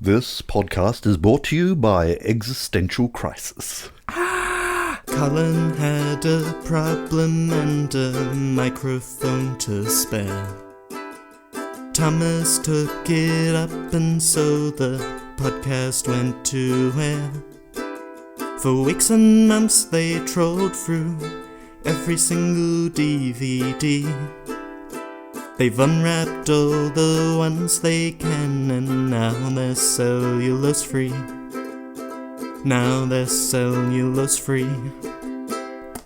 This podcast is brought to you by Existential Crisis. Colin had a problem and a microphone to spare. Thomas took it up and so the podcast went to air. For weeks and months they trolled through every single DVD. They've unwrapped all the ones they can and now they're cellulose free. Now they're cellulose free.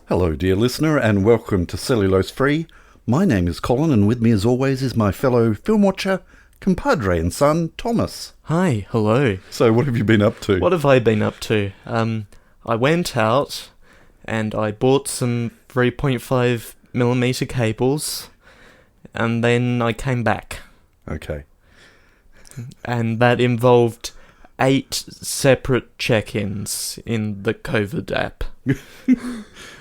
Hello, dear listener, and welcome to Cellulose Free. My name is Colin, and with me as always is my fellow film watcher, compadre and son, Thomas. Hi, hello. So what have you been up to? What have I been up to? I went out and I bought some 3.5mm cables and then I came back. Okay. And that involved 8 separate check-ins in the COVID app.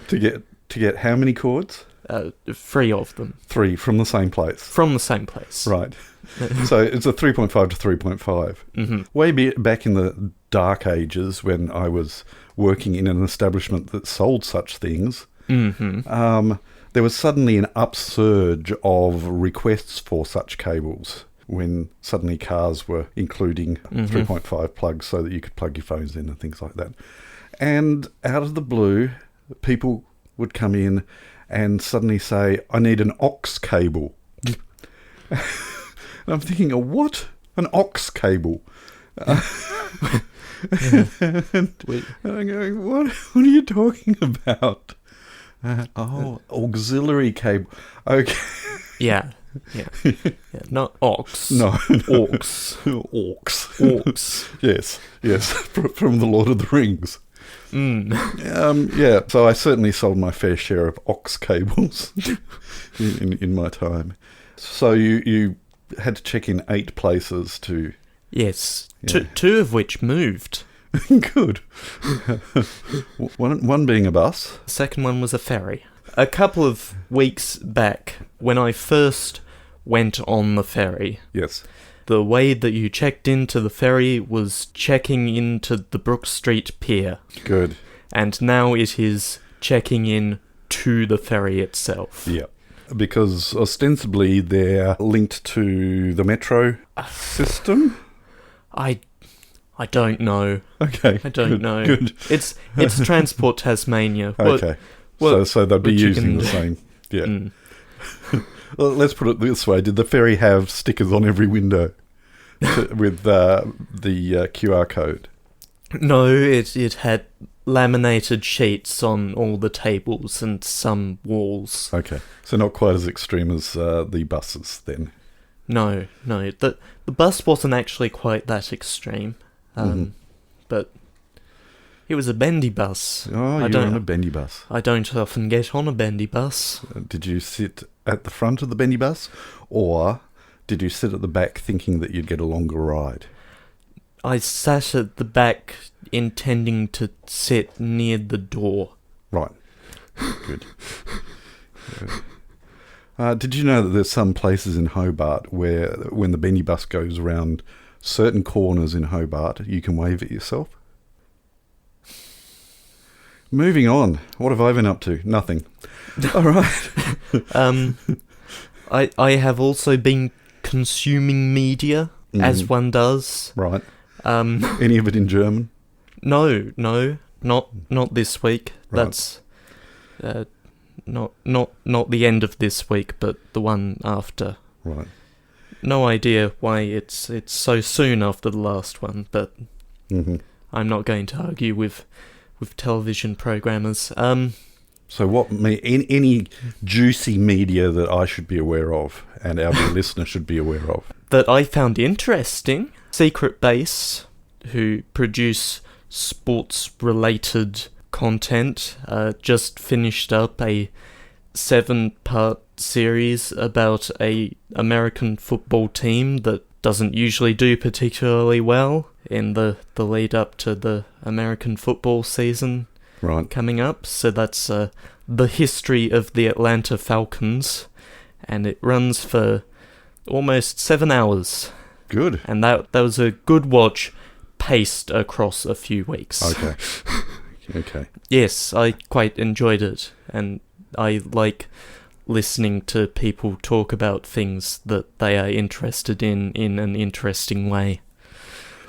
To get how many cords? 3 of them. 3 from the same place. From the same place. Right. So it's a 3.5 to 3.5. Mm-hmm. Way back in the dark ages when I was working in an establishment that sold such things, there was suddenly an upsurge of requests for such cables when suddenly cars were including 3.5 plugs so that you could plug your phones in and things like that. And out of the blue, people would come in and suddenly say, I need an aux cable. And I'm thinking, what? An aux cable? And I'm going, what are you talking about? Auxiliary cable. Okay. Yeah. Not aux. No. Aux. Aux. Yes. From the Lord of the Rings. So I certainly sold my fair share of aux cables in my time. So you had to check in 8 places to... Yes. Yeah. Two of which moved. Good. One being a bus. The second one was a ferry. A couple of weeks back, when I first went on the ferry, Yes. the way that you checked into the ferry was checking into the Brook Street Pier. Good. And now it is checking in to the ferry itself. Yeah. Because ostensibly they're linked to the metro system. I don't know. Okay. I don't know. Good. It's Transport Tasmania. Okay. So they'd be using the same. Yeah. Well, let's put it this way. Did the ferry have stickers on every window with the QR code? No, it had laminated sheets on all the tables and some walls. Okay. So not quite as extreme as the buses then. No. The bus wasn't actually quite that extreme. But it was a bendy bus. Oh, you were on a bendy bus. I don't often get on a bendy bus. Did you sit at the front of the bendy bus, or did you sit at the back thinking that you'd get a longer ride? I sat at the back intending to sit near the door. Right. Good. Did you know that there's some places in Hobart where when the bendy bus goes around certain corners in Hobart, you can wave at yourself? Moving on. What have I been up to? Nothing. All right. I have also been consuming media, as one does. Right. Any of it in German? No, not this week. Right. That's not the end of this week, but the one after. Right. No idea why it's so soon after the last one, but I'm not going to argue with television programmers. So what any juicy media that I should be aware of and our listener should be aware of? That I found interesting. Secret Base, who produce sports-related content, just finished up a 7-part series about a American football team that doesn't usually do particularly well in the lead up to the American football season coming up. So that's the history of the Atlanta Falcons, and it runs for almost 7 hours. Good. And that was a good watch, paced across a few weeks. Okay. Okay. Yes, I quite enjoyed it, and I like listening to people talk about things that they are interested in an interesting way.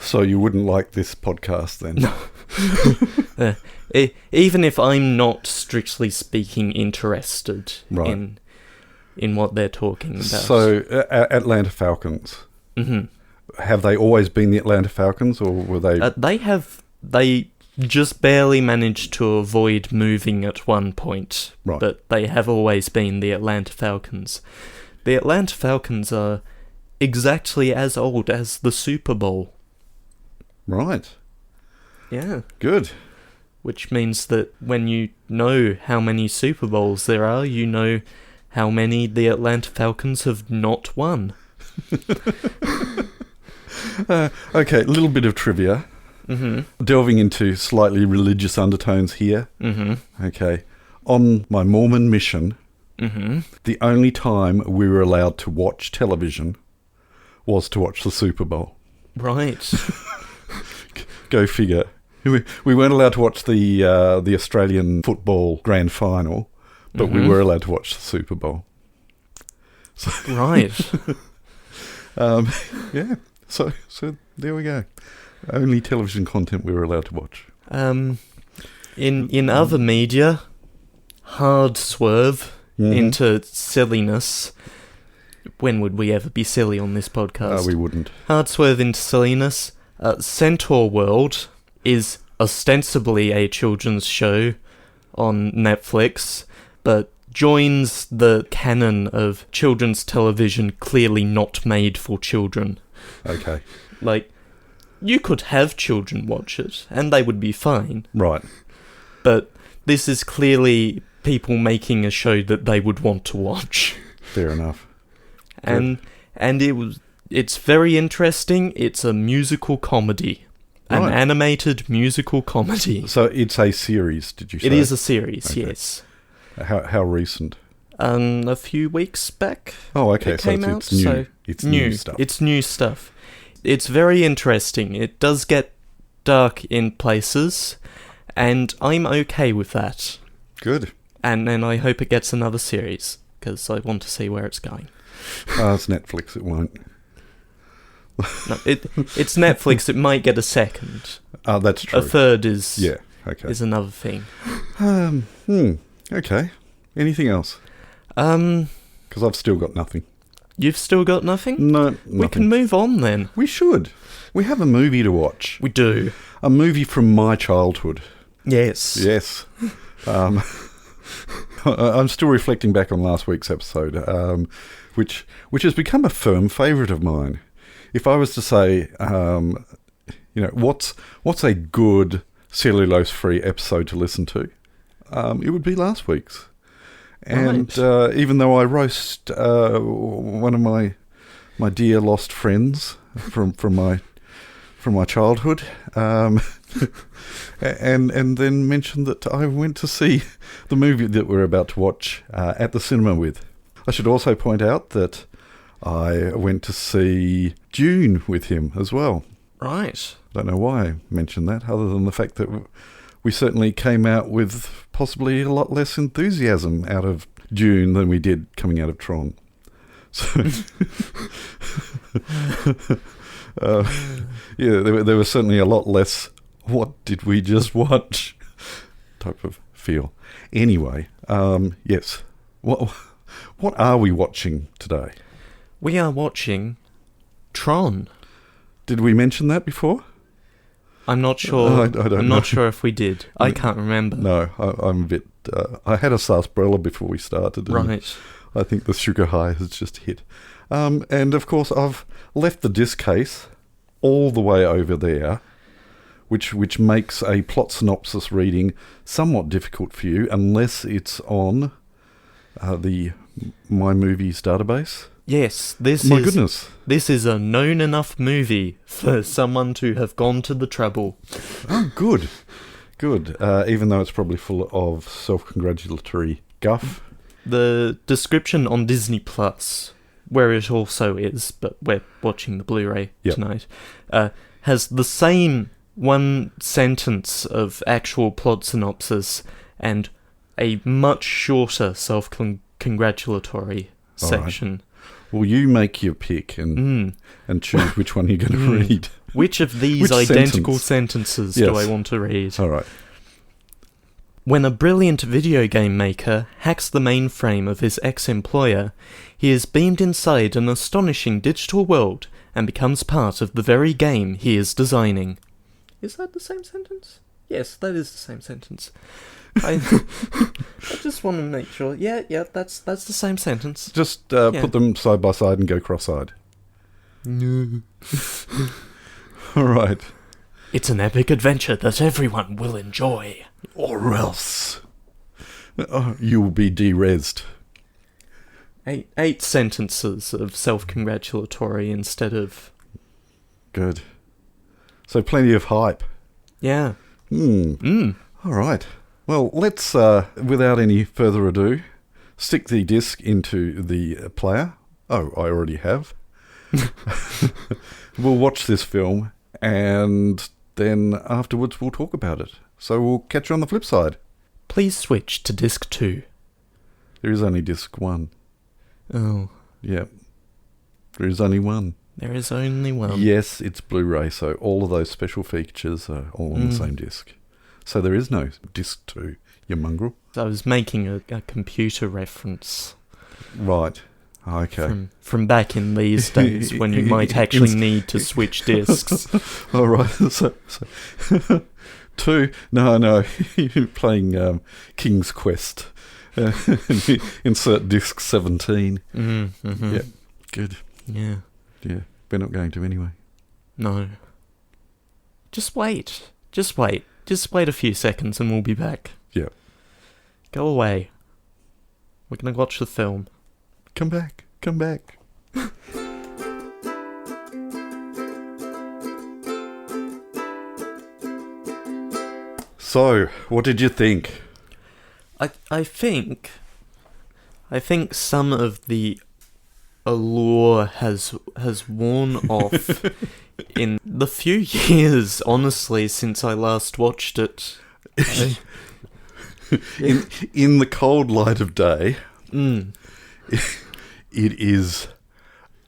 So you wouldn't like this podcast then? Even if I'm not strictly speaking interested Right. in what they're talking about. So Atlanta Falcons. Mm-hmm. Have they always been the Atlanta Falcons, or were they? They just barely managed to avoid moving at one point, Right. but they have always been the Atlanta Falcons. The Atlanta Falcons are exactly as old as the Super Bowl. Right. Yeah. Good. Which means that when you know how many Super Bowls there are, you know how many the Atlanta Falcons have not won. Okay, a little bit of trivia. Mm-hmm. Delving into slightly religious undertones here. Mm-hmm. Okay. On my Mormon mission, Mm-hmm. the only time we were allowed to watch television was to watch the Super Bowl. Right. Go figure. We weren't allowed to watch the Australian football grand final, but we were allowed to watch the Super Bowl. So, Right. yeah. So there we go. Only television content we were allowed to watch. In other media, hard swerve into silliness. When would we ever be silly on this podcast? We wouldn't. Hard swerve into silliness. Centaur World is ostensibly a children's show on Netflix, but joins the canon of children's television clearly not made for children. Okay. Like, you could have children watch it, and they would be fine. Right. But this is clearly people making a show that they would want to watch. Fair enough. And it's very interesting. It's a musical comedy. An Right. animated musical comedy. So it's a series, did you say? It is a series, Okay. yes. How recent? A few weeks back. Oh, okay. It So came it's out, new. so It's new stuff. It's new stuff. It's very interesting. It does get dark in places, and I'm okay with that. Good. And I hope it gets another series, because I want to see where it's going. It's Netflix. It won't. No, it's Netflix. It might get a second. That's true. A third is Okay. is another thing. Okay. Anything else? Because I've still got nothing. You've still got nothing? No, nothing. We can move on then. We should. We have a movie to watch. We do. A movie from my childhood. Yes. Yes. I'm still reflecting back on last week's episode, which has become a firm favourite of mine. If I was to say, what's a good cellulose-free episode to listen to, it would be last week's. And even though I roast one of my dear lost friends from my childhood, and then mention that I went to see the movie that we're about to watch at the cinema with. I should also point out that I went to see Dune with him as well. Right. Don't know why I mentioned that, other than the fact that we certainly came out with possibly a lot less enthusiasm out of Dune than we did coming out of Tron. So, there was certainly a lot less, what did we just watch type of feel. Anyway, yes. What are we watching today? We are watching TRON. Did we mention that before? I'm not sure. I don't I'm know. not sure if we did. I can't remember. No, I'm a bit... I had a sarsaparilla before we started. And Right. I think the sugar high has just hit. And of course, I've left the disc case all the way over there, which makes a plot synopsis reading somewhat difficult for you, unless it's on the My Movies database. Yes, Goodness. This is a known enough movie for someone to have gone to the trouble. Oh, good. Good. Even though it's probably full of self-congratulatory guff. The description on Disney Plus where it also is, but we're watching the Blu-ray Yep. tonight, has the same one sentence of actual plot synopsis and a much shorter self-congratulatory section. Well, you make your pick and choose which one you're going to read. Which of these Which identical sentence? sentences Yes. do I want to read? All right. When a brilliant video game maker hacks the mainframe of his ex-employer, he is beamed inside an astonishing digital world and becomes part of the very game he is designing. Is that the same sentence? Yes, that is the same sentence. I just want to make sure. Yeah, that's the same sentence. Just put them side by side and go cross-eyed. No. All right. It's an epic adventure that everyone will enjoy. Or else you will be de-resed. Eight sentences of self-congratulatory instead of... Good. So plenty of hype. Yeah. All right. Well, let's, without any further ado, stick the disc into the player. Oh, I already have. We'll watch this film, and then afterwards we'll talk about it. So we'll catch you on the flip side. Please switch to disc 2. There is only disc 1. Oh. Yep. There is only one. There is only one. Yes, it's Blu-ray, so all of those special features are all on the same disc. So there is no disc 2, you mongrel. I was making a computer reference. Right. Okay. From back in these days when you might actually need to switch discs. All right. So 2. No. You're playing King's Quest. Insert disc 17. Mm-hmm. Yeah. Good. Yeah. Yeah. We're not going to anyway. No. Just wait. Just wait a few seconds and we'll be back. Yeah. Go away. We're going to watch the film. Come back. So, what did you think? I think some of the allure has worn off in the few years, honestly, since I last watched it. In the cold light of day, it is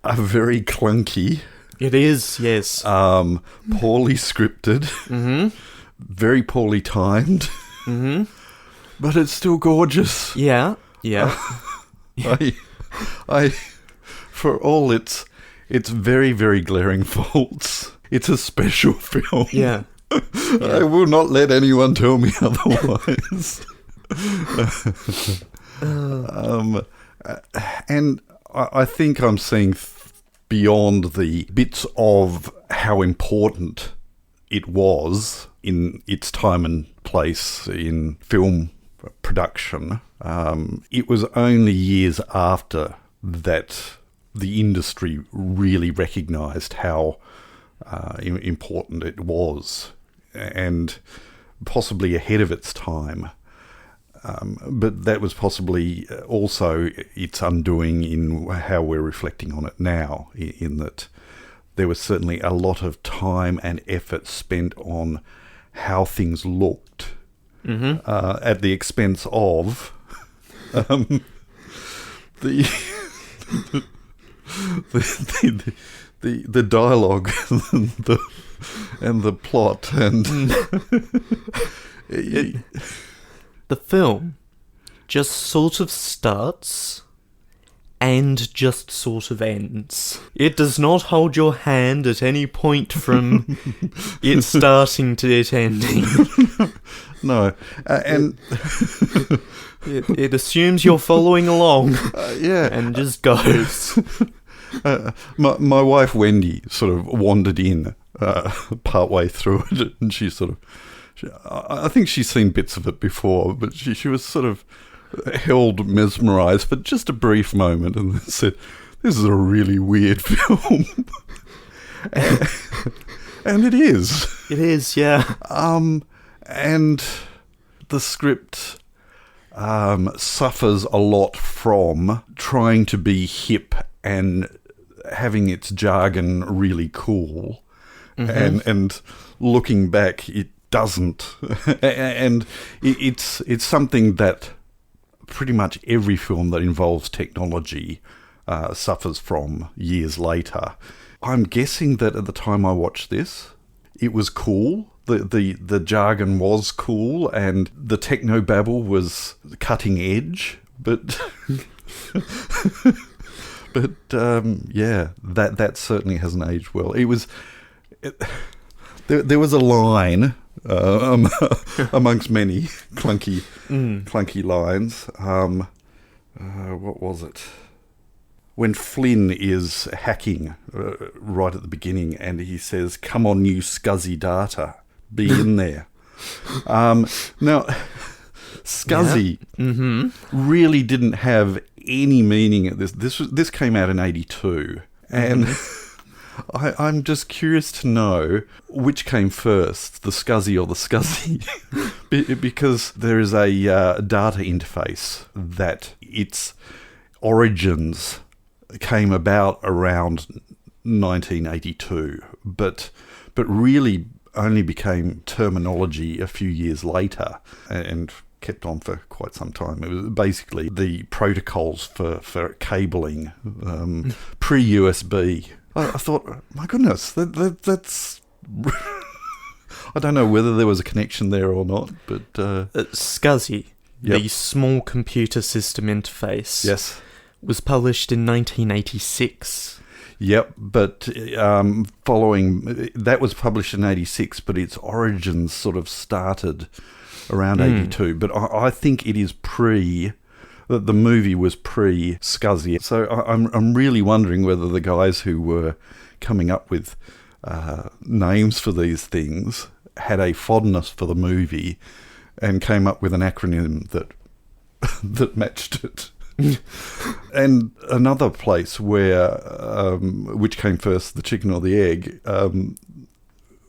a very clunky. It is, yes. Poorly scripted, very poorly timed, but it's still gorgeous. Yeah. I for all its very, very glaring faults, it's a special film. Yeah. I will not let anyone tell me otherwise. And I think I'm seeing beyond the bits of how important it was in its time and place in film production. It was only years after that the industry really recognised how important it was, and possibly ahead of its time. But that was possibly also its undoing in how we're reflecting on it now, in that there was certainly a lot of time and effort spent on how things looked at the expense of the dialogue and the plot and the film just sort of starts and just sort of ends. It does not hold your hand at any point from it starting to it ending. No, and it assumes you're following along. Yeah, and just goes. My wife Wendy sort of wandered in partway through it, and she sort of, I think she's seen bits of it before, but she was sort of held mesmerised for just a brief moment, and then said, "This is a really weird film," and it is. It is, yeah. And the script suffers a lot from trying to be hip and having its jargon really cool, and looking back, it doesn't, and it's something that pretty much every film that involves technology suffers from years later. I'm guessing that at the time I watched this, it was cool. The jargon was cool, and the technobabble was cutting edge, but that certainly hasn't aged well. There was a line amongst many clunky lines. What was it? When Flynn is hacking right at the beginning, and he says, "Come on, you scuzzy data, be in there." Now, scuzzy really didn't have any meaning at this. This came out in 1982, and I'm just curious to know which came first, the scuzzy or the scuzzy, because there is a data interface that its origins came about around 1982, but really only became terminology a few years later, and kept on for quite some time. It was basically the protocols for cabling, pre-USB. I thought, my goodness, that's... I don't know whether there was a connection there or not, but... SCSI, the Small Computer System Interface, yes, was published in 1986. Yep, but following... That was published in 86, but its origins sort of started around 82. But I think it is the movie was pre-SCSI. So I'm really wondering whether the guys who were coming up with names for these things had a fondness for the movie and came up with an acronym that matched it. And another place where, which came first, the chicken or the egg,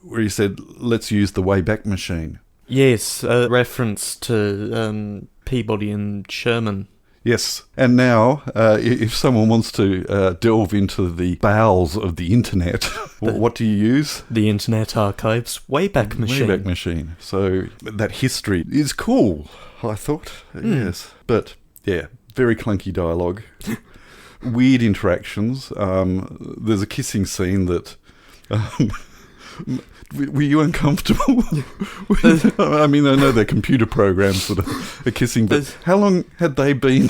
where he said, "Let's use the Wayback Machine." Yes, a reference to Peabody and Sherman. Yes, and now, if someone wants to delve into the bowels of the internet, what do you use? The Internet Archive's Wayback Machine. Wayback Machine. So that history is cool, I thought. Yes, but yeah, very clunky dialogue, weird interactions. There's a kissing scene that... were you uncomfortable? I mean, I know they're computer programs that are kissing, but how long had they been?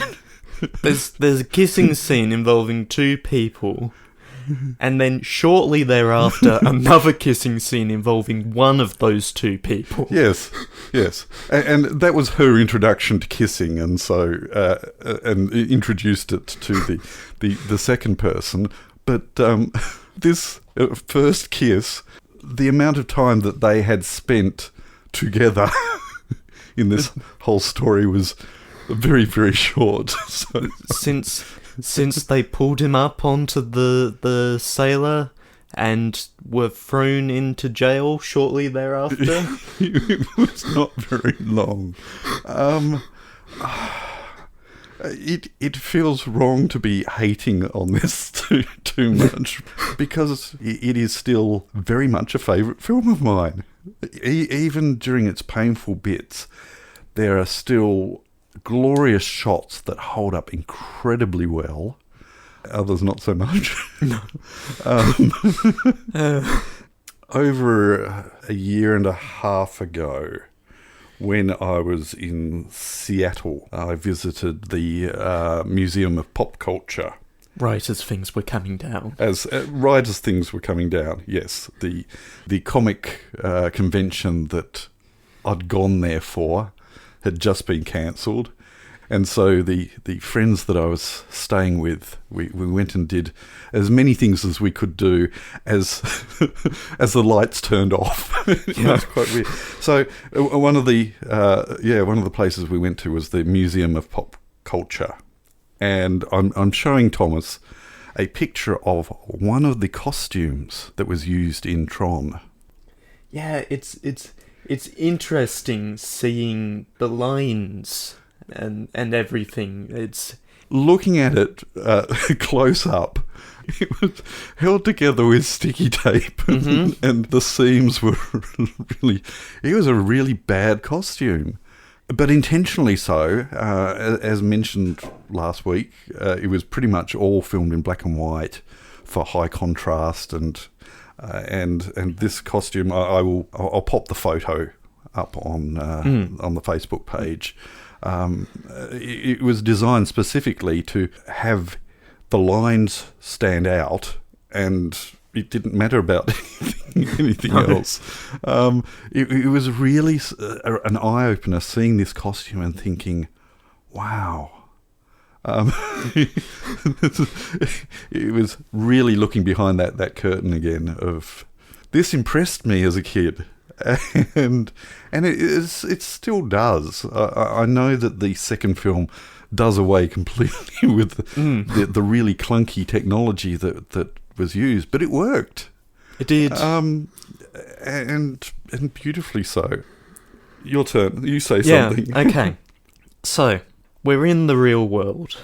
There's a kissing scene involving two people, and then shortly thereafter, another kissing scene involving one of those two people. Yes. And that was her introduction to kissing, and so and introduced it to the second person. But this first kiss, the amount of time that they had spent together in this whole story was very, very short. So. Since they pulled him up onto the sailor and were thrown into jail shortly thereafter. It was not very long. It feels wrong to be hating on this too much, because it is still very much a favourite film of mine. Even during its painful bits, there are still glorious shots that hold up incredibly well. Others not so much. Over a year and a half ago, when I was in Seattle, I visited the Museum of Pop Culture. Right as things were coming down. Right as things were coming down, yes. The comic convention that I'd gone there for had just been cancelled. And so the friends that I was staying with, we went and did as many things as we could do as the lights turned off. It's quite weird. So one of the places we went to was the Museum of Pop Culture, and I'm showing Thomas a picture of one of the costumes that was used in TRON. Yeah, it's interesting seeing the lines and everything. It's looking at it close up, it was held together with sticky tape, and the seams were really... It was a really bad costume, but intentionally so. As mentioned last week, it was pretty much all filmed in black and white for high contrast, and this costume, I'll pop the photo up on the Facebook page. It was designed specifically to have the lines stand out, and it didn't matter about anything else. It was really an eye-opener seeing this costume and thinking, wow. It was really looking behind that curtain again of... This impressed me as a kid. And it still does. I know that the second film does away completely with the really clunky technology that was used, but it worked. It did. And beautifully so. Your turn. You say something. Yeah, okay. So, we're in the real world.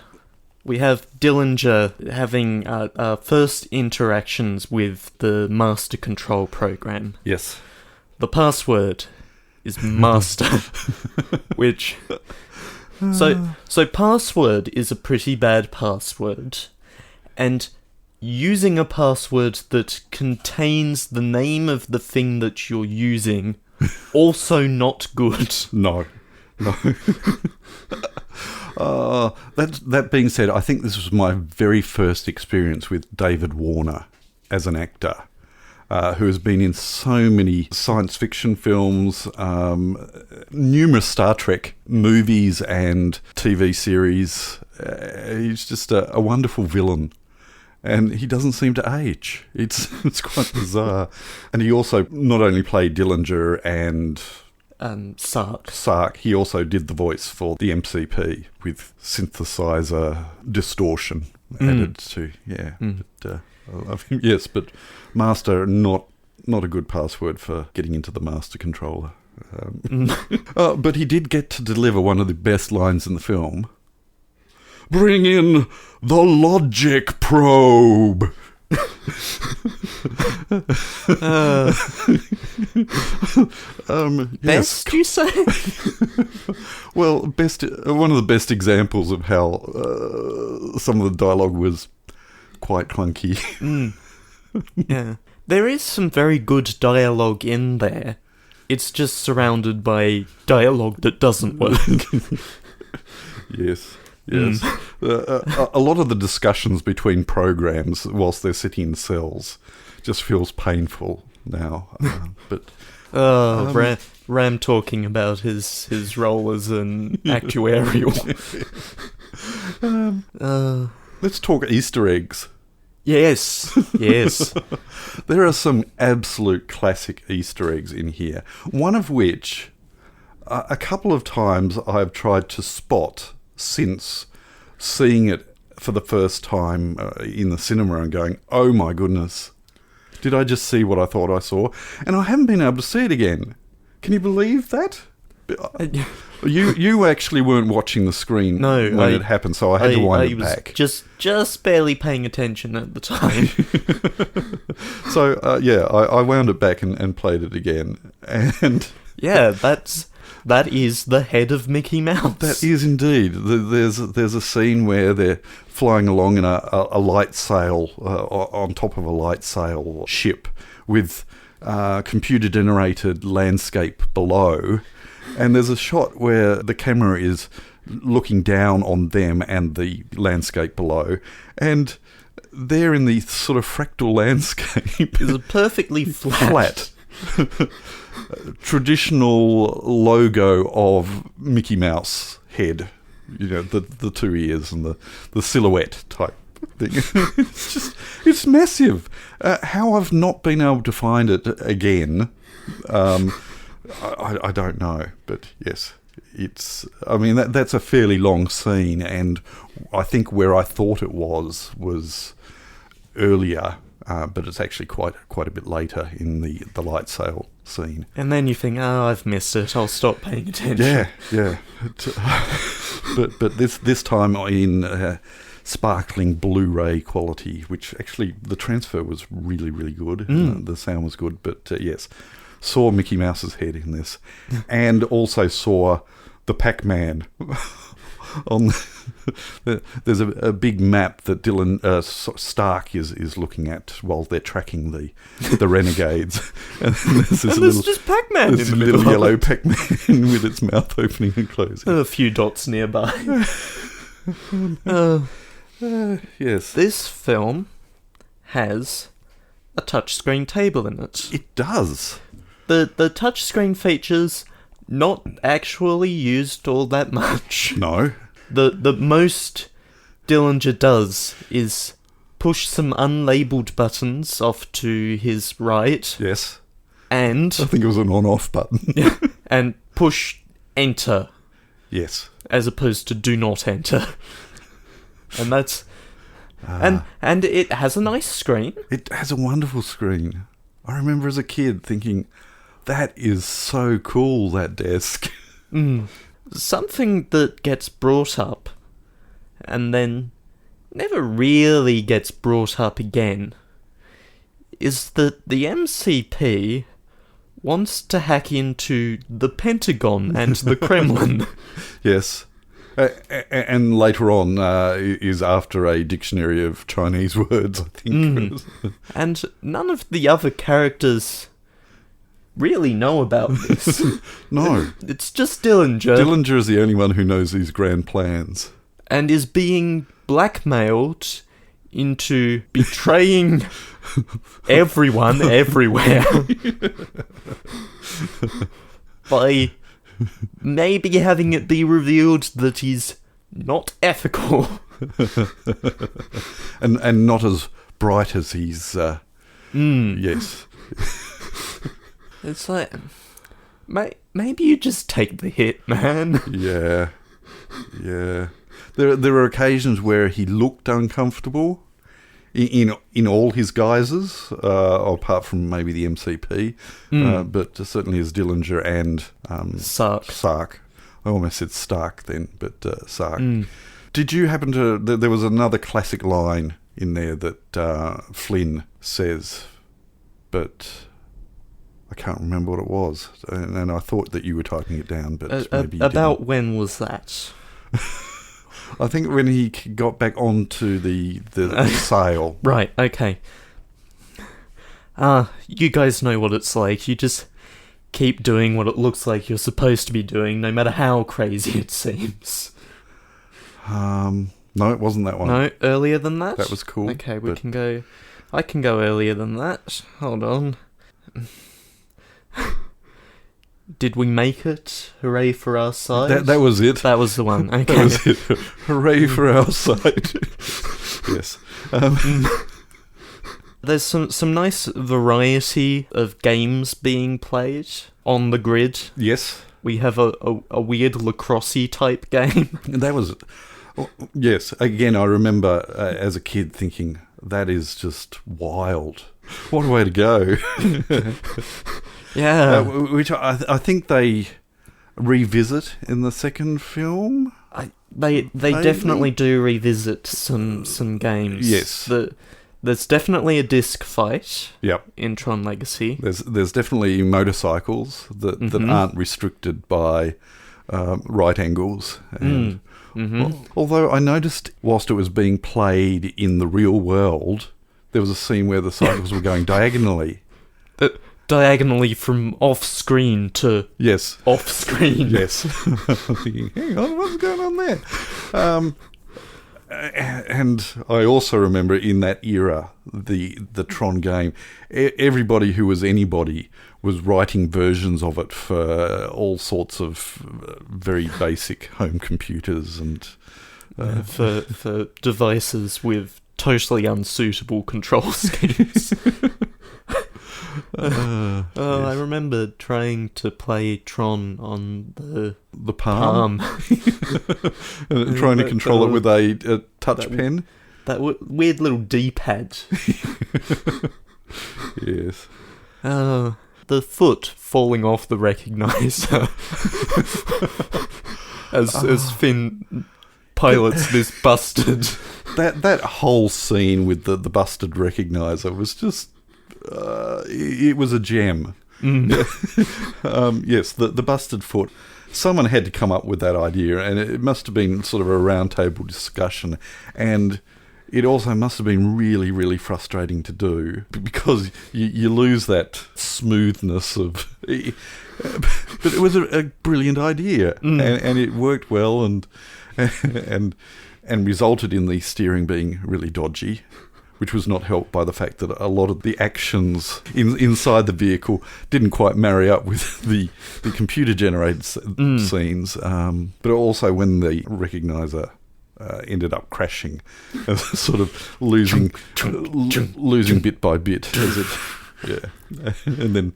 We have Dillinger having first interactions with the master control program. Yes. The password is master, which... So password is a pretty bad password, and using a password that contains the name of the thing that you're using, also not good. No. That being said, I think this was my very first experience with David Warner as an actor. Who has been in so many science fiction films, numerous Star Trek movies and TV series. He's just a wonderful villain. And he doesn't seem to age. It's quite bizarre. And he also not only played Dillinger and... Sark. He also did the voice for the MCP with synthesizer distortion added to... Yeah. But, I love him. Yes, but Master, not a good password for getting into the Master controller. But he did get to deliver one of the best lines in the film. Bring in the logic probe. Best, you say? Well, one of the best examples of how some of the dialogue was quite clunky. Yeah. There is some very good dialogue in there. It's just surrounded by dialogue that doesn't work. Yes. A lot of the discussions between programs whilst they're sitting in cells just feels painful now. Ram talking about his role as an actuarial. Let's talk Easter eggs. Yes. There are some absolute classic Easter eggs in here. One of which, a couple of times I've tried to spot since seeing it for the first time in the cinema and going, oh my goodness, did I just see what I thought I saw? And I haven't been able to see it again. Can you believe that? You actually weren't watching the screen when it happened, so I had to wind it back. I was just barely paying attention at the time. So, I wound it back and played it again. And yeah, that is the head of Mickey Mouse. That is indeed. There's a scene where they're flying along in a light sail, on top of a light sail ship with computer-generated landscape below. And there's a shot where the camera is looking down on them and the landscape below. And they're in the sort of fractal landscape. It's perfectly flat. Traditional logo of Mickey Mouse head. You know, the two ears and the silhouette type thing. It's massive. How I've not been able to find it again... I don't know, but yes, that's a fairly long scene, and I think where I thought it was earlier, but it's actually quite a bit later in the light sail scene. And then you think, oh, I've missed it. I'll stop paying attention. Yeah. But this time in sparkling Blu-ray quality, which actually the transfer was really, really good. The sound was good, but yes, saw Mickey Mouse's head in this, and also saw the Pac-Man. There's a big map that Dylan Stark is looking at while they're tracking the renegades, and there's just Pac-Man in the middle. Little yellow Pac-Man with its mouth opening and closing. A few dots nearby. Yes, this film has a touchscreen table in it. It does. The touchscreen features not actually used all that much. No. The most Dillinger does is push some unlabeled buttons off to his right. Yes. And I think it was an on-off button. and push enter. Yes. As opposed to do not enter. And that's and it has a nice screen. It has a wonderful screen. I remember as a kid thinking, that is so cool, that desk. Something that gets brought up and then never really gets brought up again is that the MCP wants to hack into the Pentagon and the Kremlin. Yes. And later on is after a dictionary of Chinese words, I think. And none of the other characters really know about this. No. It's just Dillinger. Dillinger is the only one who knows these grand plans. And is being blackmailed into betraying everyone everywhere by maybe having it be revealed that he's not ethical. and not as bright as he's... Yes. It's like, maybe you just take the hit, man. Yeah. There are occasions where he looked uncomfortable in all his guises, apart from maybe the MCP, but certainly as Dillinger and Sark. I almost said Stark then, but Sark. Did you happen to... There was another classic line in there that Flynn says, but... I can't remember what it was, and I thought that you were typing it down, but maybe you about didn't. When was that? I think when he got back onto the sail. Right, okay. You guys know what it's like. You just keep doing what it looks like you're supposed to be doing, no matter how crazy it seems. No, it wasn't that one. No, earlier than that? That was cool. Okay, can go... I can go earlier than that. Hold on. Did we make it? Hooray for our side. That was it. That was the one. Okay. That was it. Hooray for our side. Yes. There's some nice variety of games being played on the grid. Yes. We have a weird lacrosse-y type game. That was... Yes. Again, I remember as a kid thinking, that is just wild. What a way to go. Yeah. Which I think they revisit in the second film. They definitely do revisit some games. Yes. There's definitely a disc fight. Yep. In Tron Legacy. There's definitely motorcycles that aren't restricted by right angles. And although I noticed whilst it was being played in the real world, there was a scene where the cycles were going diagonally. Diagonally from off-screen to off-screen. Yes. I'm thinking, hang on, what's going on there? And I also remember in that era, the Tron game, everybody who was anybody was writing versions of it for all sorts of very basic home computers and... for devices with totally unsuitable control schemes. Yes. I remember trying to play Tron on the Palm. Trying to control it with a touch pen. That weird little D-pad. Yes. the foot falling off the recognizer as Finn pilots this busted. That whole scene with the busted recognizer was just it was a gem. Yes, the busted foot. Someone had to come up with that idea, and it must have been sort of a roundtable discussion, and it also must have been really, really frustrating to do, because you lose that smoothness of... But it was a brilliant idea, and it worked well, and resulted in the steering being really dodgy, which was not helped by the fact that a lot of the actions inside the vehicle didn't quite marry up with the computer-generated scenes. But also when the recognizer ended up crashing, sort of losing bit by bit, as it, and then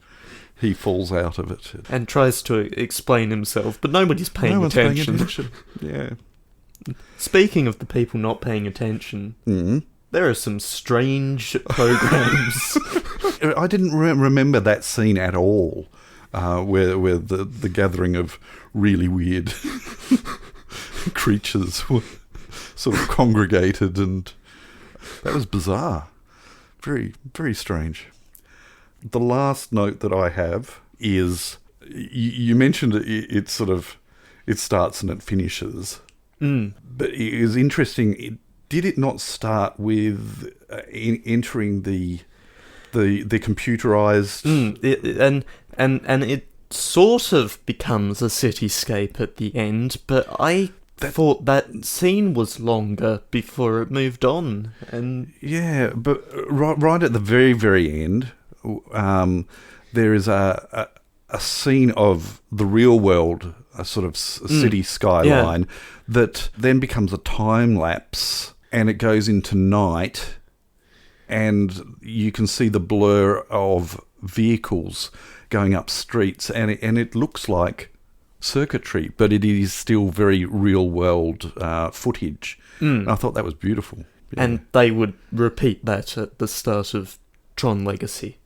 he falls out of it and tries to explain himself, but nobody's paying attention. Yeah. Speaking of the people not paying attention. There are some strange programs. I didn't remember that scene at all, where the gathering of really weird creatures were sort of congregated, and that was bizarre. Very, very strange. The last note that I have is, you mentioned it sort of, it starts and it finishes. But it was interesting, did it not start with entering the computerized... And it sort of becomes a cityscape at the end, but I thought that scene was longer before it moved on. And yeah, but right at the very, very end, there is a scene of the real world, a sort of city skyline, that then becomes a time lapse. And it goes into night, and you can see the blur of vehicles going up streets, and it looks like circuitry, but it is still very real-world footage. And I thought that was beautiful. Yeah. And they would repeat that at the start of Tron Legacy.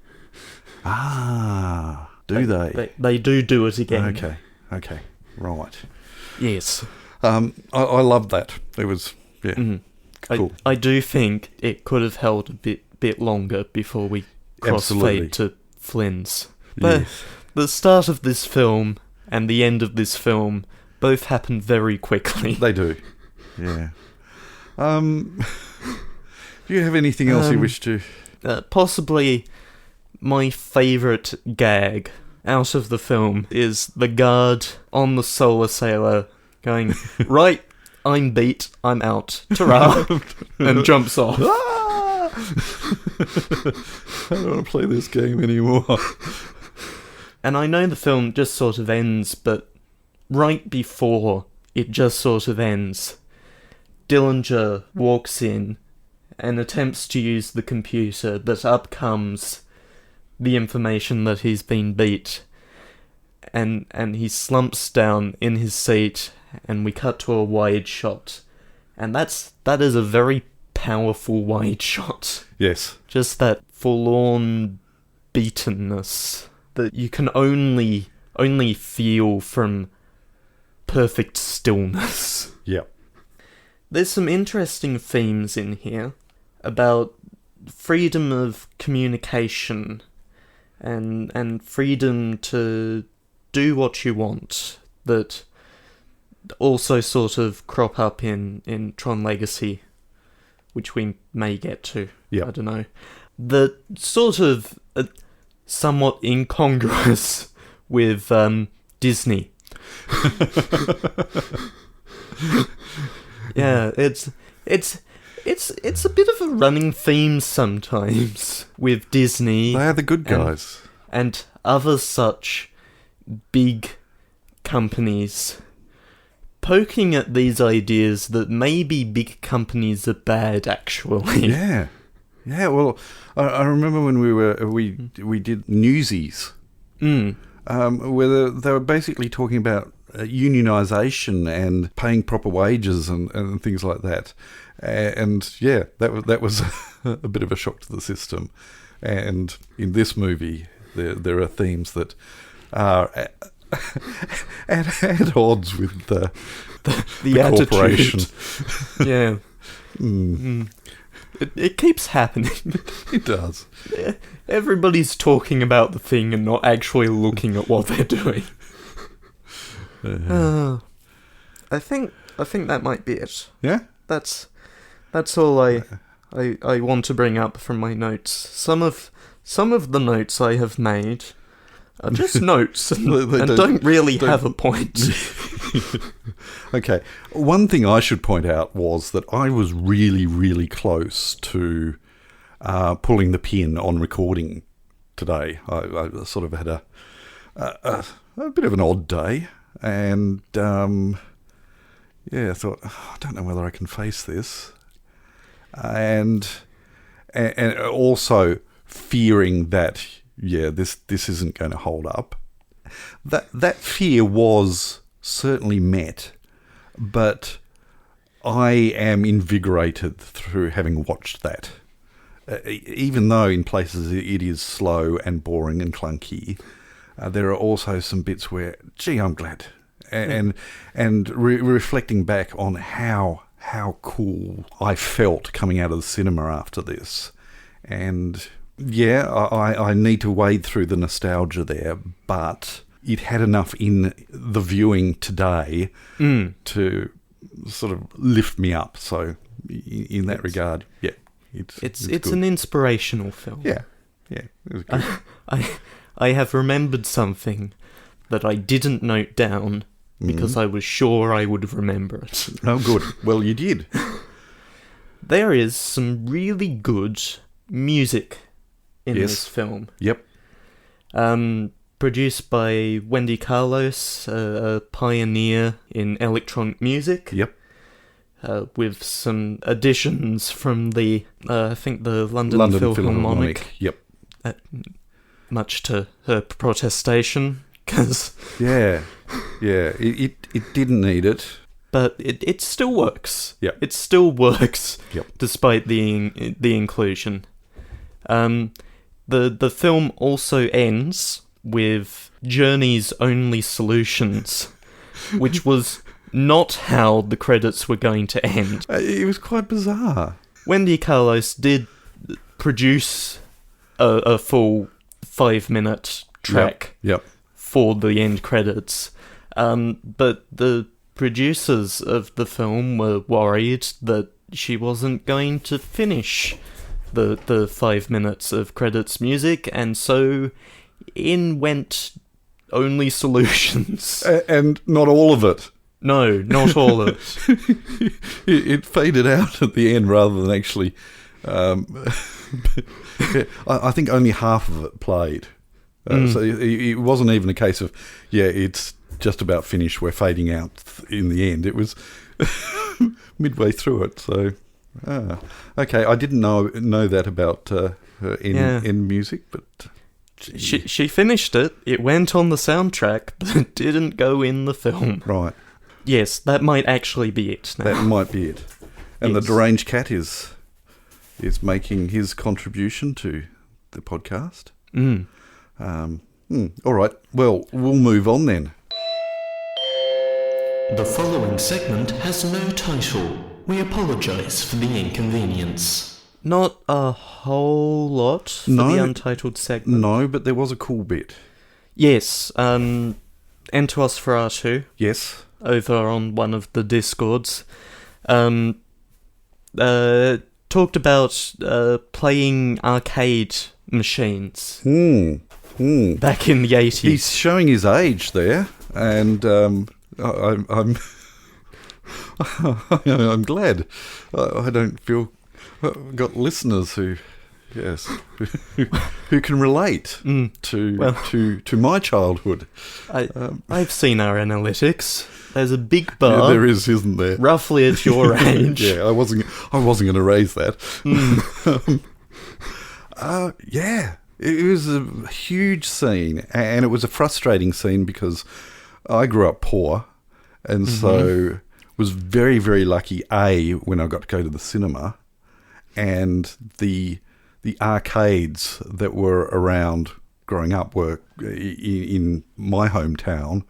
Ah, do they? They do it again. Okay, right. Yes. I loved that. It was, cool. I do think it could have held a bit longer before we crossfade to Flynn's. But the start of this film and the end of this film both happen very quickly. They do. Yeah. Do you have anything else you wish to... Possibly my favourite gag out of the film is the guard on the Solar Sailor going, right, I'm beat, I'm out, ta-ra, and jumps off. I don't want to play this game anymore. And I know the film just sort of ends, but right before it just sort of ends, Dillinger walks in and attempts to use the computer, but up comes the information that he's been beat. And he slumps down in his seat, and we cut to a wide shot. And that is a very powerful wide shot. Yes. Just that forlorn beatenness that you can only feel from perfect stillness. Yep. There's some interesting themes in here about freedom of communication and freedom to do what you want that also sort of crop up in Tron Legacy, which we may get to. Yep. I don't know. The sort of somewhat incongruous with Disney. Yeah, it's a bit of a running theme sometimes with Disney. They are the good guys. And other such big companies poking at these ideas that maybe big companies are bad, actually. Yeah. Yeah, well, I remember when we did Newsies, where they were basically talking about unionisation and paying proper wages and things like that. And yeah, that was a bit of a shock to the system. And in this movie, there are themes that are at odds with the corporation. Yeah. It keeps happening. It does. Everybody's talking about the thing and not actually looking at what they're doing. I think that might be it. Yeah? That's all I want to bring up from my notes. Some of the notes I have made are just notes and don't really have a point. Okay. One thing I should point out was that I was really, really close to pulling the pin on recording today. I sort of had a bit of an odd day, and I thought, I don't know whether I can face this, and also fearing that this isn't going to hold up. That fear was certainly met, but I am invigorated through having watched that. Even though in places it is slow and boring and clunky, there are also some bits where, gee, I'm glad. And reflecting back on how cool I felt coming out of the cinema after this. And yeah, I need to wade through the nostalgia there, but it had enough in the viewing today to sort of lift me up. So in that regard, yeah. It's an inspirational film. Yeah, it was good. I have remembered something that I didn't note down because I was sure I would remember it. Oh, good. Well, you did. There is some really good music in this film. Yep. Produced by Wendy Carlos, a pioneer in electronic music. Yep. With some additions from the, I think the London Philharmonic. Yep. Much to her protestation, because... Yeah, it didn't need it. But it still works. Yep. It still works, yep, despite the inclusion. The film also ends with Journey's Only Solutions, which was not how the credits were going to end. It was quite bizarre. Wendy Carlos did produce a full 5-minute track for the end credits, but the producers of the film were worried that she wasn't going to finish the 5 minutes of credits music, and so in went Only Solutions. And not all of it. No, not all of it. It faded out at the end rather than actually... I think only half of it played. So it wasn't even a case of, it's just about finished, we're fading out in the end. It was midway through it. So, okay, I didn't know that about her in music, but... She finished it, it went on the soundtrack, but it didn't go in the film. Right. Yes, that might actually be it now. That might be it. And the deranged cat is making his contribution to the podcast. All right. Well, we'll move on then. The following segment has no title. We apologise for the inconvenience. Not a whole lot for the untitled segment. No, but there was a cool bit. Yes. Enter us for R2. Yes. Over on one of the Discords. Talked about playing arcade machines back in the 80s. He's showing his age there, and I'm I'm glad. I don't feel I've got listeners who can relate to my childhood. I've seen our analytics. There's a big bar. Yeah, there is, isn't there? Roughly at your age. Yeah, I wasn't going to raise that. It was a huge scene, and it was a frustrating scene because I grew up poor, and so was very, very lucky, when I got to go to the cinema, and the arcades that were around growing up were in my hometown.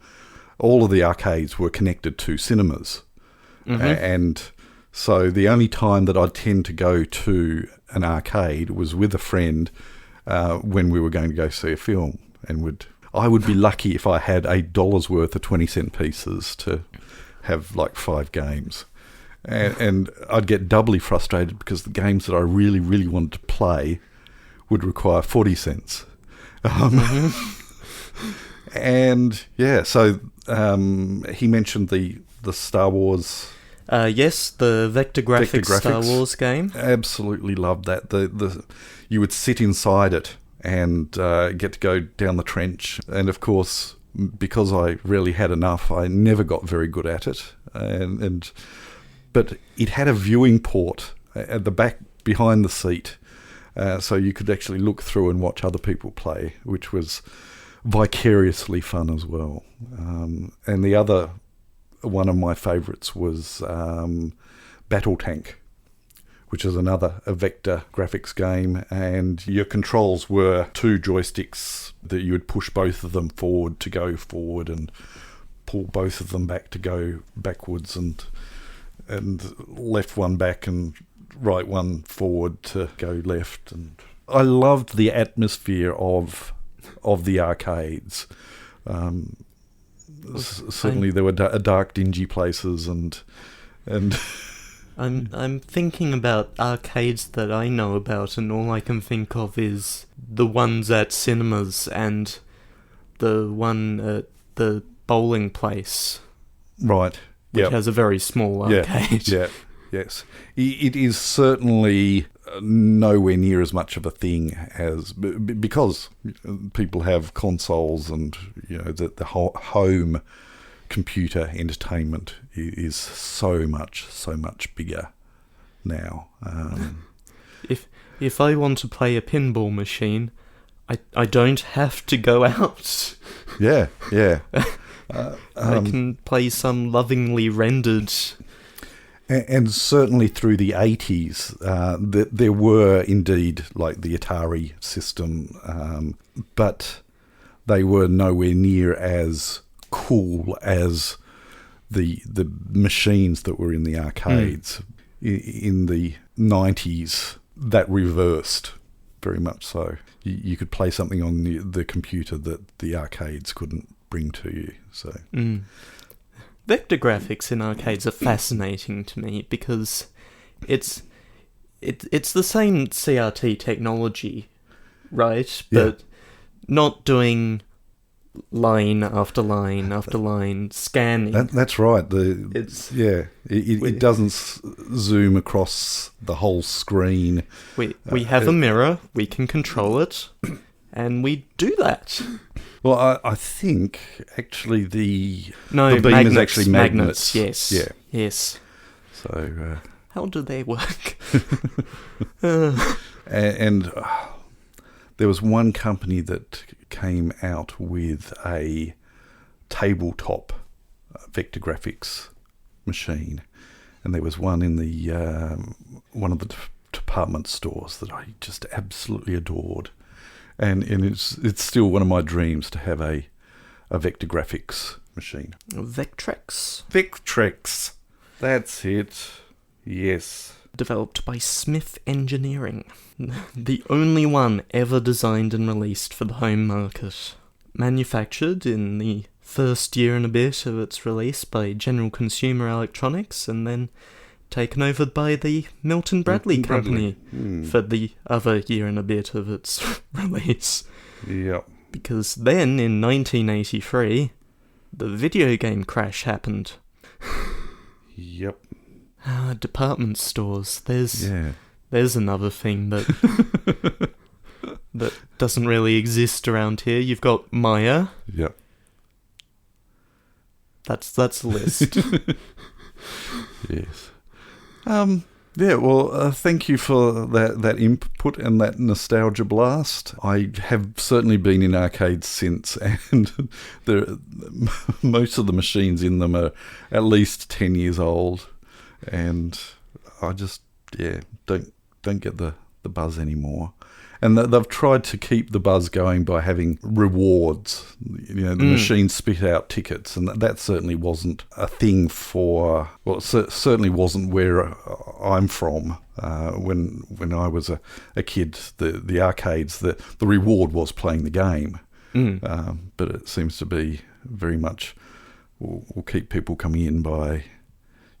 All of the arcades were connected to cinemas. And so the only time that I'd tend to go to an arcade was with a friend when we were going to go see a film. And I would be lucky if I had $8 worth of 20-cent pieces to have like 5 games. And I'd get doubly frustrated because the games that I really, really wanted to play would require 40 cents. And yeah, so he mentioned the Star Wars. Yes, the Vector Graphics Star Wars game. Absolutely loved that. You would sit inside it and get to go down the trench. And of course, because I rarely had enough, I never got very good at it. But it had a viewing port at the back behind the seat, so you could actually look through and watch other people play, which was vicariously fun as well. And the other one of my favourites was Battle Tank, which is another Vector Graphics game, and your controls were 2 joysticks that you would push both of them forward to go forward and pull both of them back to go backwards, and left one back and right one forward to go left. And I loved the atmosphere of the arcades. Certainly there were dark, dingy places, and I'm thinking about arcades that I know about, and all I can think of is the ones at cinemas and the one at the bowling place. Right. Which has a very small arcade. Yes. It is certainly nowhere near as much of a thing as... Because people have consoles and, the whole home computer entertainment is so much bigger now. If I want to play a pinball machine, I don't have to go out. Yeah. I can play some lovingly rendered... And certainly through the 80s, there were indeed like the Atari system, but they were nowhere near as cool as the machines that were in the arcades. In the 90s, that reversed very much so. You could play something on the computer that the arcades couldn't bring to you. So, Vector graphics in arcades are fascinating to me because it's the same CRT technology, right? But not doing line after line after line scanning. That's right. It doesn't zoom across the whole screen. We have a mirror. We can control it, and we do that. Well, I think actually the beam magnets, is actually magnets. Yes. Yeah. Yes. So how do they work? And there was one company that came out with a tabletop vector graphics machine, and there was one in the one of the department stores that I just absolutely adored. And it's still one of my dreams to have a vector graphics machine. Vectrex. Vectrex. That's it. Yes. Developed by Smith Engineering. The only one ever designed and released for the home market. Manufactured in the first year and a bit of its release by General Consumer Electronics, and then taken over by the Milton Bradley Company for the other year and a bit of its release. Yep. Because then, in 1983, the video game crash happened. Yep. Department stores. There's another thing that that doesn't really exist around here. You've got Maya. Yep. That's the list. Yes. Thank you for that input and that nostalgia blast. I have certainly been in arcades since, and most of the machines in them are at least 10 years old, and I just don't get the buzz anymore. And they've tried to keep the buzz going by having rewards. You know, the machine spit out tickets, and that certainly wasn't a thing for... Well, it certainly wasn't where I'm from. When I was a kid, the arcades, the reward was playing the game. But it seems to be very much... We'll keep people coming in by...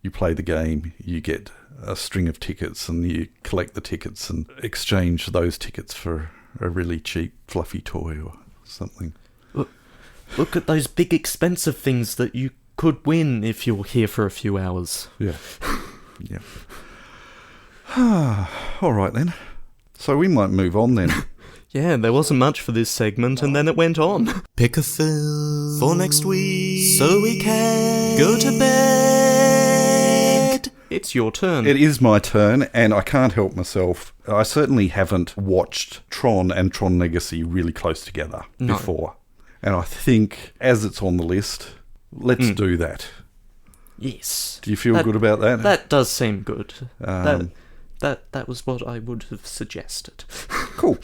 You play the game, you get a string of tickets, and you collect the tickets and exchange those tickets for a really cheap, fluffy toy or something. Look at those big, expensive things that you could win if you're here for a few hours. Yeah. Yeah. All right, then. So we might move on, then. Yeah, there wasn't much for this segment, and then it went on. Pick a film for next week so we can go to bed. It's your turn. It is my turn, and I can't help myself. I certainly haven't watched Tron and Tron Legacy really close together before. And I think, as it's on the list, let's do that. Yes. Do you feel good about that? That does seem good. That was what I would have suggested. Cool.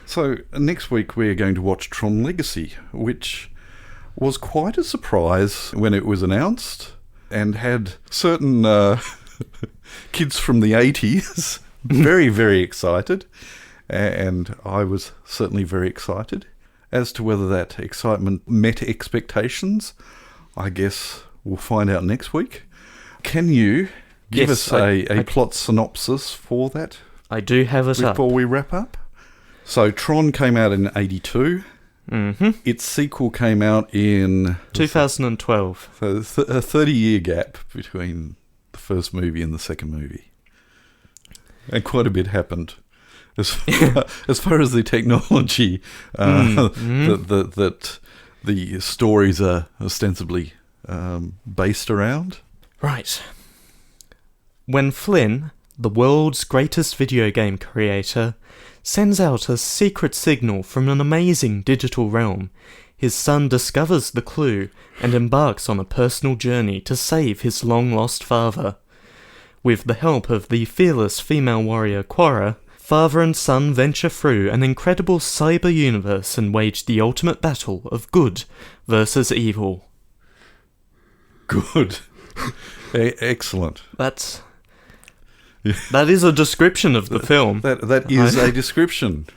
So next week we're going to watch Tron Legacy, which was quite a surprise when it was announced and had certain kids from the 80s very, very excited. And I was certainly very excited. As to whether that excitement met expectations, I guess we'll find out next week. Can you give us a plot synopsis for that? I do have it before we wrap up. So Tron came out in 82. Mm-hmm. Its sequel came out in 2012. So a 30-year gap between the first movie and the second movie. And quite a bit happened. As far as the technology that the stories are ostensibly based around. Right. When Flynn, the world's greatest video game creator, sends out a secret signal from an amazing digital realm, his son discovers the clue and embarks on a personal journey to save his long-lost father. With the help of the fearless female warrior Quora, father and son venture through an incredible cyber universe and wage the ultimate battle of good versus evil. Good. Excellent. That is a description of the film. That is a description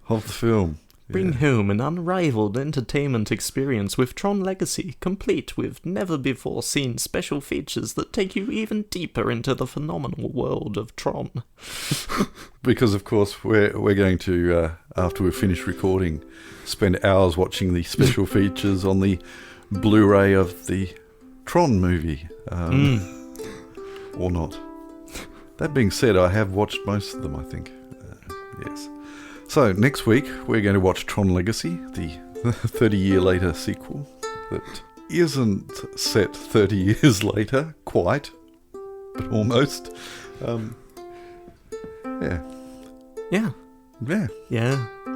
of the film. Bring home an unrivaled entertainment experience with Tron Legacy, complete with never-before-seen special features that take you even deeper into the phenomenal world of Tron. Because, of course, we're going to, after we've finished recording, spend hours watching the special features on the Blu-ray of the Tron movie. Or not. That being said, I have watched most of them, I think. Yes. So, next week, we're going to watch Tron Legacy, the 30-year later sequel that isn't set 30 years later, quite, but almost. Yeah.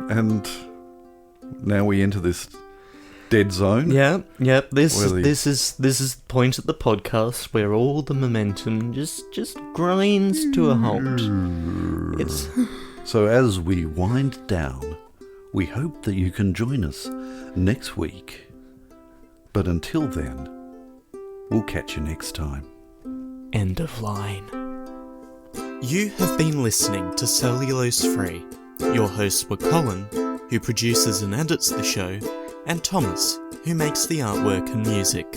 And now we enter this dead zone. Yeah. This is the point at the podcast where all the momentum just grinds to a halt. So as we wind down, we hope that you can join us next week. But until then, we'll catch you next time. End of line. You have been listening to Cellulose Free. Your hosts were Colin, who produces and edits the show, and Thomas, who makes the artwork and music.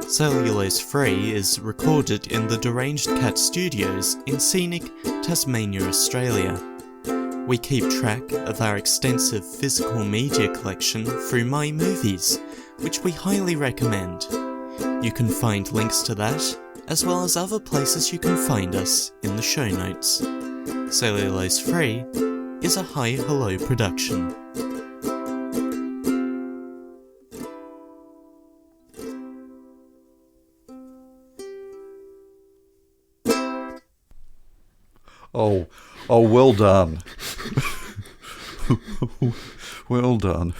Cellulose Free is recorded in the Deranged Cat Studios in scenic Tasmania, Australia. We keep track of our extensive physical media collection through My Movies, which we highly recommend. You can find links to that, as well as other places you can find us in the show notes. Cellulose Free is a Hi Hello production. Oh, well done. Well done.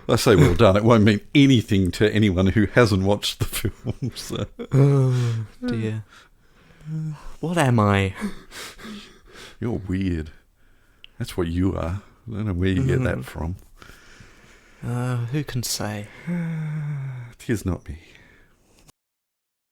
I say well done, it won't mean anything to anyone who hasn't watched the film. So. Oh, dear. What am I? You're weird. That's what you are. I don't know where you get that from. Who can say? Tis not me.